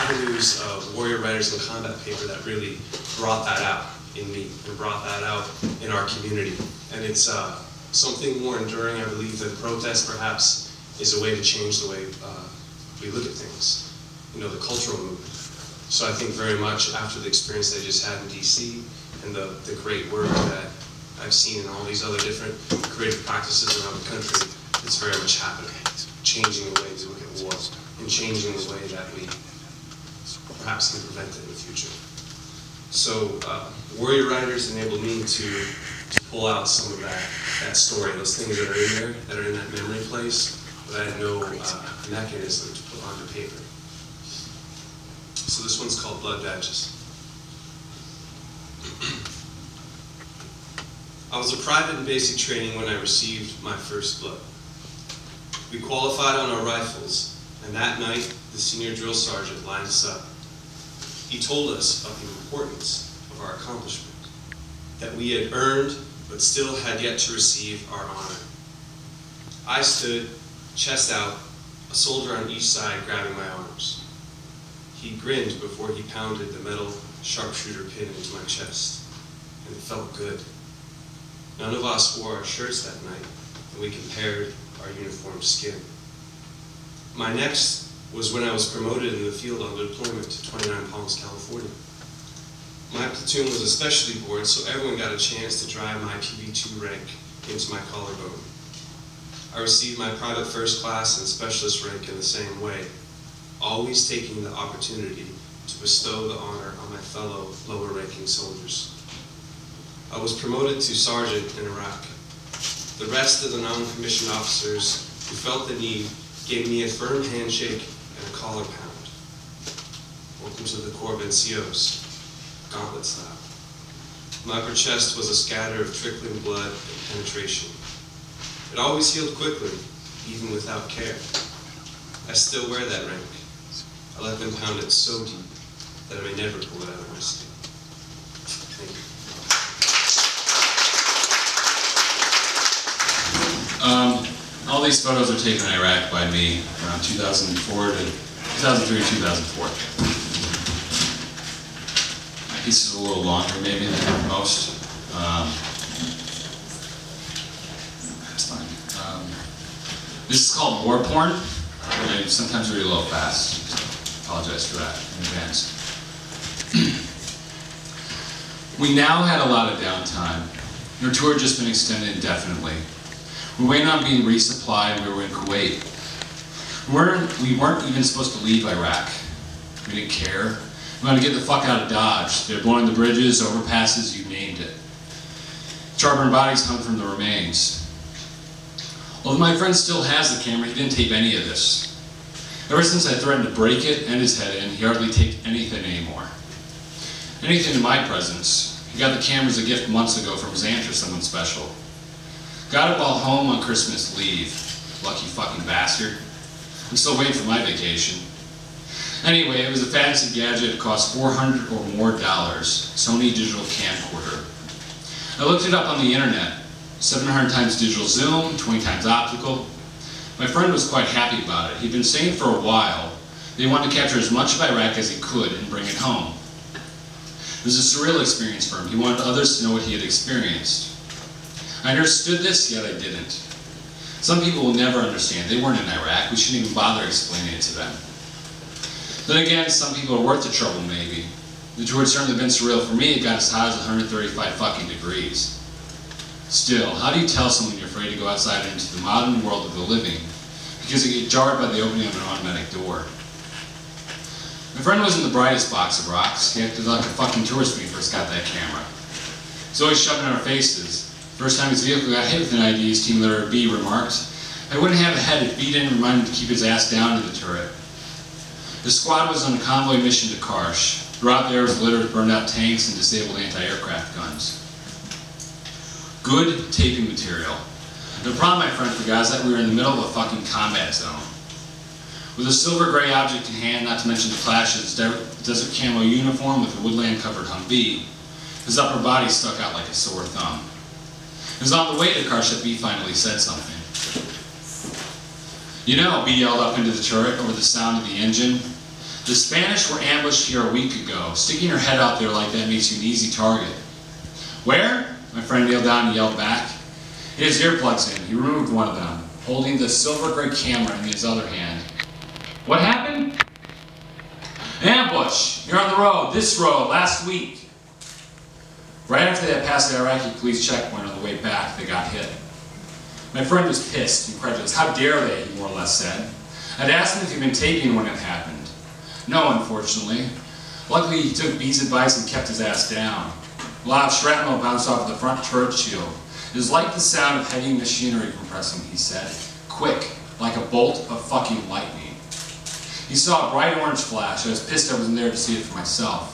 avenues of warrior writers and combat paper that really brought that out in me and brought that out in our community. And it's something more enduring, I believe, than protest perhaps is a way to change the way we look at things, you know, the cultural movement. So I think very much after the experience I just had in DC and the great work that I've seen in all these other different creative practices around the country, it's very much happening, changing the way we look at war and changing the way that we perhaps can prevent it in the future. So warrior writers enabled me to pull out some of that story, those things that are in there, that are in that memory place, but I had no mechanism to put onto paper. So this one's called Blood Badges. I was a private in basic training when I received my first blood. We qualified on our rifles, and that night the senior drill sergeant lined us up. He told us of the importance of our accomplishment, that we had earned but still had yet to receive our honor. I stood, chest out, a soldier on each side grabbing my arms. He grinned before he pounded the metal sharpshooter pin into my chest, and it felt good. None of us wore our shirts that night, and we compared our uniform skin. My next was when I was promoted in the field on deployment to 29 Palms, California. My platoon was especially bored, so everyone got a chance to drive my PB2 rank into my collarbone. I received my private first class and specialist rank in the same way, always taking the opportunity to bestow the honor on my fellow lower-ranking soldiers. I was promoted to sergeant in Iraq. The rest of the non-commissioned officers who felt the need gave me a firm handshake and a collar pound. Welcome to the Corps of NCOs, gauntlet style. My upper chest was a scatter of trickling blood and penetration. It always healed quickly, even without care. I still wear that rank. I let them pound it so deep that I may never pull it out of my skin. Thank you. All these photos are taken in Iraq by me around 2003 to 2004. My piece is a little longer maybe than most. That's fine. This is called war porn. I sometimes read a little fast. Apologize for that in advance. We now had a lot of downtime. Our tour had just been extended indefinitely. We were waiting on being resupplied. We were in Kuwait. We weren't even supposed to leave Iraq. We didn't care. We wanted to get the fuck out of Dodge. They're blowing the bridges, overpasses, you named it. Charred bodies hung from the remains. Although my friend still has the camera, he didn't tape any of this. Ever since I threatened to break it and his head in, he hardly taped anything anymore. Anything in my presence. He got the camera as a gift months ago from his aunt or someone special. Got it while home on Christmas leave. Lucky fucking bastard. I'm still waiting for my vacation. Anyway, it was a fancy gadget. It cost $400 or more. Sony digital camcorder. I looked it up on the internet. 700 times digital zoom, 20 times optical. My friend was quite happy about it. He'd been saying for a while that he wanted to capture as much of Iraq as he could and bring it home. It was a surreal experience for him. He wanted others to know what he had experienced. I understood this, yet I didn't. Some people will never understand. They weren't in Iraq. We shouldn't even bother explaining it to them. Then again, some people are worth the trouble, maybe. The tour had certainly been surreal for me. It got as hot as 135 fucking degrees. Still, how do you tell someone you're afraid to go outside into the modern world of the living because you get jarred by the opening of an automatic door? My friend wasn't the brightest box of rocks. He acted like a fucking tourist when he first got that camera. He's always shoving in our faces. First time his vehicle got hit with an ID, his team leader B remarked, "I wouldn't have a head if B didn't remind him to keep his ass down in the turret." The squad was on a convoy mission to Karsh. Throughout there was littered with burned out tanks and disabled anti-aircraft guns. Good taping material. The problem my friend forgot is that we were in the middle of a fucking combat zone. With a silver gray object in hand, not to mention the clash of his desert camo uniform with a woodland covered Humvee, his upper body stuck out like a sore thumb. It was on the way to Karsh that B finally said something. "You know," B yelled up into the turret over the sound of the engine, The Spanish were ambushed here a week ago. Sticking your head out there like that makes you an easy target. Where? My friend kneeled down and yelled back. He had his earplugs in. He removed one of them, holding the silver gray camera in his other hand. What happened? An ambush. You're on the road. This road. Last week. Right after they had passed the Iraqi police checkpoint on the way back, they got hit. My friend was pissed, incredulous. How dare they, he more or less said. I'd asked him if he'd been taping when it happened. No, unfortunately. Luckily, he took B's advice and kept his ass down. A lot of shrapnel bounced off the front turret shield. It was like the sound of heavy machinery compressing, he said. Quick, like a bolt of fucking lightning. He saw a bright orange flash. I was pissed I wasn't there to see it for myself.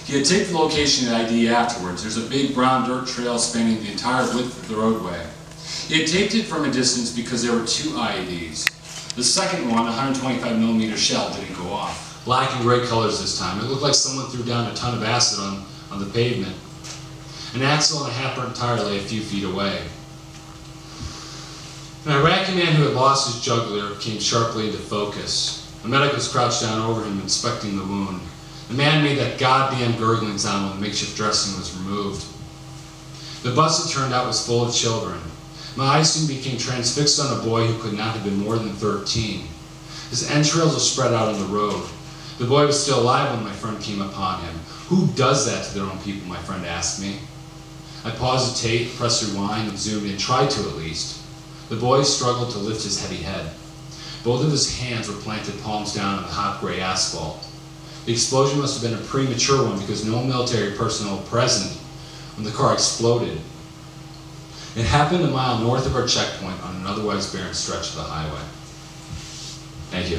He had taken the location and ID afterwards. There's a big brown dirt trail spanning the entire width of the roadway. He had taped it from a distance because there were two IEDs. The second one, a 125mm shell, didn't go off. Black and gray colors this time. It looked like someone threw down a ton of acid on the pavement. An axle and a half-burnt tire lay a few feet away. An Iraqi man who had lost his jugular came sharply into focus. A medic was crouched down over him, inspecting the wound. The man made that goddamn gurgling sound when the makeshift dressing was removed. The bus, it turned out, was full of children. My eyes soon became transfixed on a boy who could not have been more than 13. His entrails were spread out on the road. The boy was still alive when my friend came upon him. Who does that to their own people, my friend asked me. I paused the tape, pressed rewind, and zoomed in, tried to at least. The boy struggled to lift his heavy head. Both of his hands were planted palms down on the hot gray asphalt. The explosion must have been a premature one because no military personnel were present when the car exploded. It happened a mile north of our checkpoint on an otherwise barren stretch of the highway. Thank you.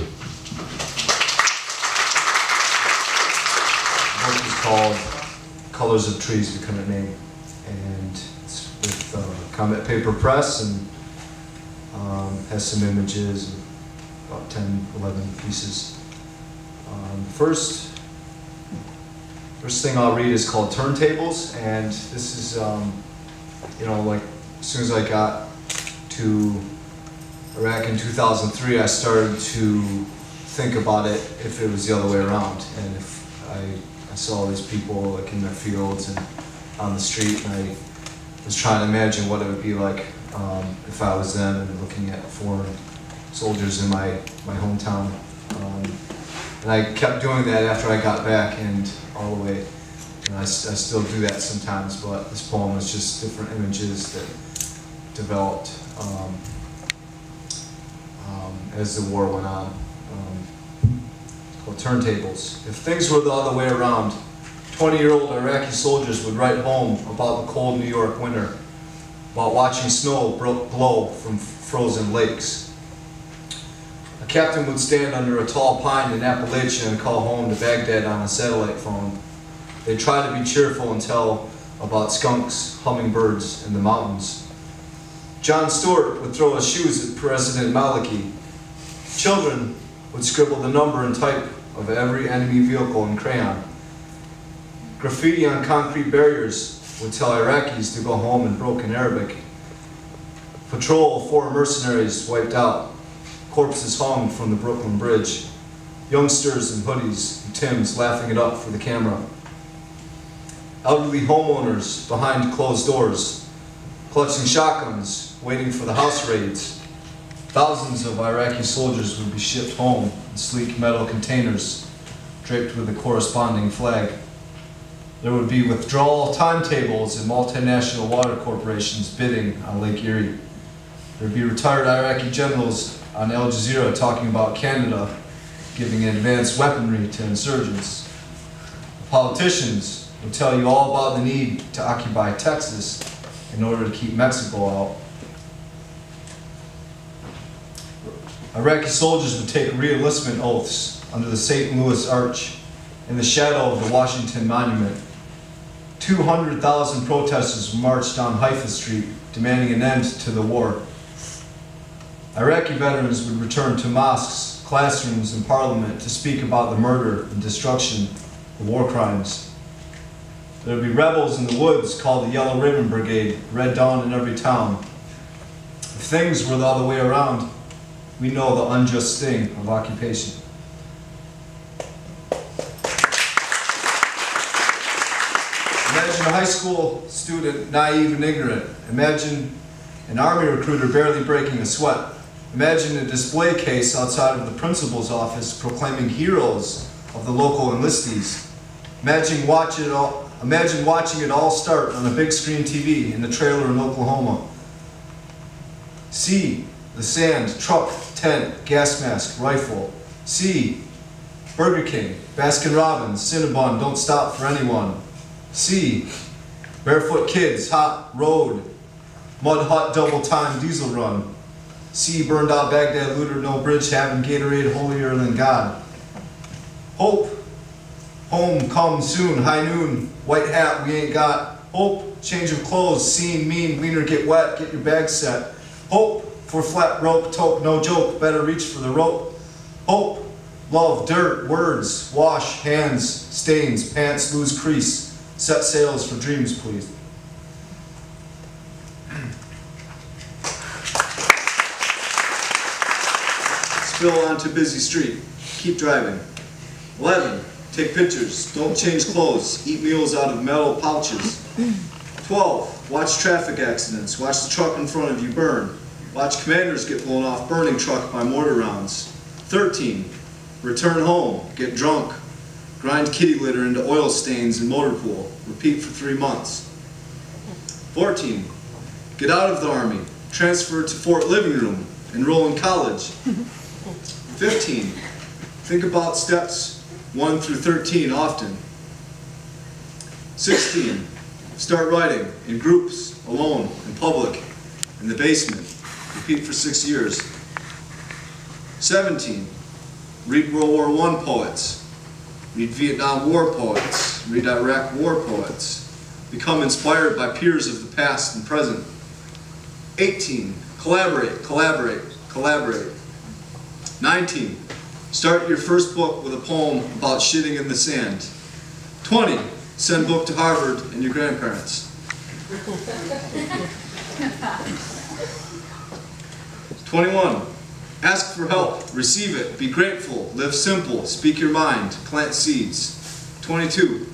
The book is called Colors of Trees Become a Name, and it's with Comet Paper Press, and has some images, about 10, 11 pieces. First thing I'll read is called Turntables, and this is, like as soon as I got to Iraq in 2003, I started to think about it if it was the other way around, and if I saw all these people like in their fields and on the street, and I was trying to imagine what it would be like if I was them and looking at foreign soldiers in my hometown. And I kept doing that after I got back and all the way. And I still do that sometimes, but this poem is just different images that developed as the war went on. Called Turntables. If things were the other way around, 20-year-old Iraqi soldiers would write home about the cold New York winter, about watching snow blow from frozen lakes. A captain would stand under a tall pine in Appalachia and call home to Baghdad on a satellite phone. They'd try to be cheerful and tell about skunks, hummingbirds, and the mountains. John Stewart would throw his shoes at President Maliki. Children would scribble the number and type of every enemy vehicle in crayon. Graffiti on concrete barriers would tell Iraqis to go home in broken Arabic. Patrol of 4 mercenaries wiped out. Corpses hung from the Brooklyn Bridge. Youngsters in hoodies and Timbs laughing it up for the camera. Elderly homeowners behind closed doors, clutching shotguns, waiting for the house raids. Thousands of Iraqi soldiers would be shipped home in sleek metal containers draped with a corresponding flag. There would be withdrawal timetables and multinational water corporations bidding on Lake Erie. There would be retired Iraqi generals on Al Jazeera talking about Canada giving advanced weaponry to insurgents. Politicians would tell you all about the need to occupy Texas in order to keep Mexico out. Iraqi soldiers would take re-enlistment oaths under the St. Louis Arch in the shadow of the Washington Monument. 200,000 protesters marched down Haifa Street demanding an end to the war. Iraqi veterans would return to mosques, classrooms, and parliament to speak about the murder and destruction, the war crimes. There would be rebels in the woods called the Yellow Ribbon Brigade, Red Dawn in every town. If things were the other way around, we know the unjust sting of occupation. high school student naive and ignorant. Imagine an army recruiter barely breaking a sweat. Imagine a display case outside of the principal's office proclaiming heroes of the local enlistees. Imagine watching it all start on a big screen TV in the trailer in Oklahoma. See the sand, truck, tent, gas mask, rifle. See Burger King, Baskin Robbins, Cinnabon, don't stop for anyone. See barefoot kids, hot road, mud hut, double time diesel run. See burned out Baghdad looter, no bridge, having Gatorade holier than God. Hope, home come soon, high noon, white hat we ain't got. Hope, change of clothes, seen, mean, wiener get wet, get your bag set. Hope, for flat rope, tope, no joke, better reach for the rope. Hope, love, dirt, words, wash, hands, stains, pants, lose crease. Set sails for dreams, please. Spill onto busy street. Keep driving. 11. Take pictures. Don't change clothes. Eat meals out of metal pouches. 12. Watch traffic accidents. Watch the truck in front of you burn. Watch commanders get blown off burning truck by mortar rounds. 13. Return home. Get drunk. Grind kitty litter into oil stains in motor pool. Repeat for 3 months. 14. Get out of the army. Transfer to Fort Living Room. Enroll in college. 15. Think about steps 1 through 13 often. 16. Start writing in groups, alone, in public, in the basement. Repeat for 6 years. 17. Read World War I poets. Read Vietnam War poets. Read Iraq War poets. Become inspired by peers of the past and present. 18. Collaborate, collaborate, collaborate. 19. Start your first book with a poem about shitting in the sand. 20. Send book to Harvard and your grandparents. 21. Ask for help, receive it, be grateful, live simple, speak your mind, plant seeds. 22.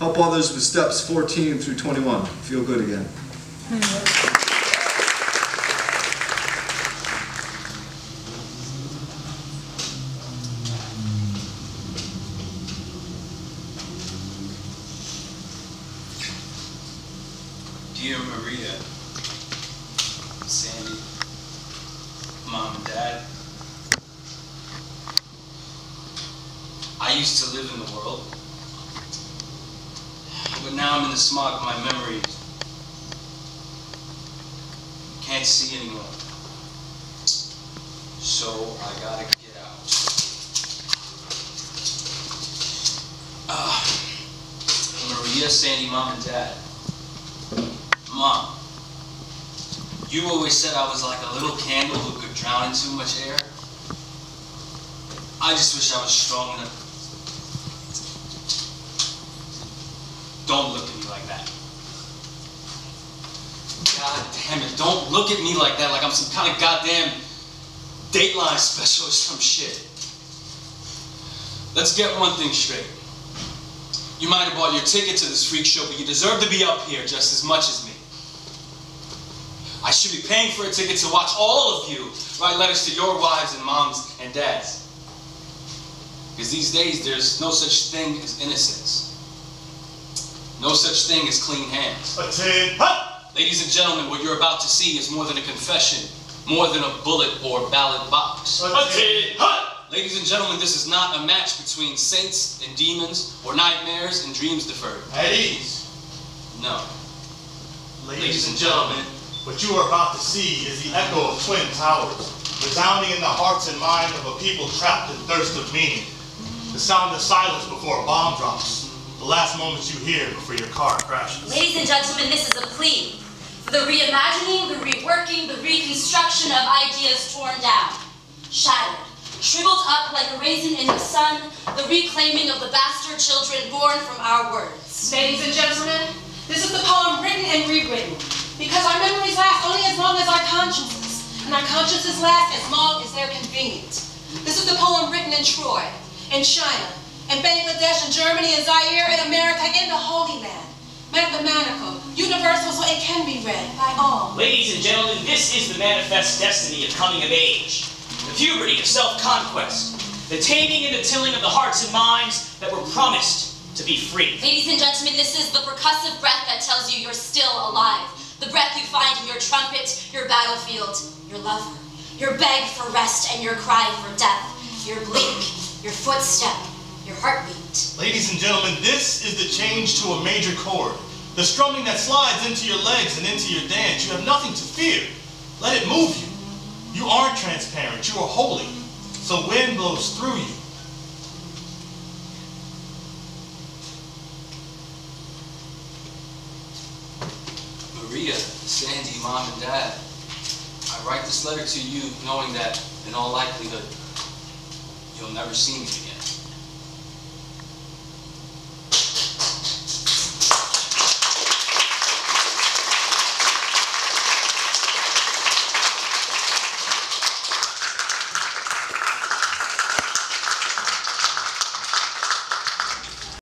Help others with steps 14 through 21. Feel good again. Dear Maria, Sandy, Mom and Dad, I used to live in the world, but now I'm in the smog of my memories. Can't see anymore. So I gotta get out. Maria, Sandy, Mom and Dad. Mom, you always said I was like a little candle who could drown in too much air. I just wish I was strong enough. Don't look at me like that. God damn it, don't look at me like that, like I'm some kind of goddamn Dateline special or some shit. Let's get one thing straight. You might have bought your ticket to this freak show, but you deserve to be up here just as much as me. I should be paying for a ticket to watch all of you write letters to your wives and moms and dads. Because these days, there's no such thing as innocence. No such thing as clean hands. Ladies and gentlemen, what you're about to see is more than a confession, more than a bullet or ballot box. Ladies and gentlemen, this is not a match between saints and demons, or nightmares and dreams deferred. At ease. No. Ladies and gentlemen, what you are about to see is the echo of twin towers, resounding in the hearts and minds of a people trapped in thirst of meaning. The sound of silence before a bomb drops. The last moments you hear before your car crashes. Ladies and gentlemen, this is a plea for the reimagining, the reworking, the reconstruction of ideas torn down, shattered, shriveled up like a raisin in the sun, the reclaiming of the bastard children born from our words. Ladies and gentlemen, this is the poem written and rewritten, because our memories last only as long as our consciences, and our consciences last as long as they're convenient. This is the poem written in Troy, in China, in Bangladesh, in Germany, in Zaire, in America, in the Holy Land. mathematical, universal, so it can be read by all. Ladies and gentlemen, this is the manifest destiny of coming of age. The puberty of self-conquest. The taming and the tilling of the hearts and minds that were promised to be free. Ladies and gentlemen, this is the percussive breath that tells you you're still alive. The breath you find in your trumpet, your battlefield, your lover. Your beg for rest and your cry for death. Your blink, your footstep, your heartbeat. Ladies and gentlemen, this is the change to a major chord. The strumming that slides into your legs and into your dance. You have nothing to fear. Let it move you. You aren't transparent. You are holy. So wind blows through you. Maria, Sandy, Mom, and Dad, I write this letter to you knowing that, in all likelihood, you'll never see me again.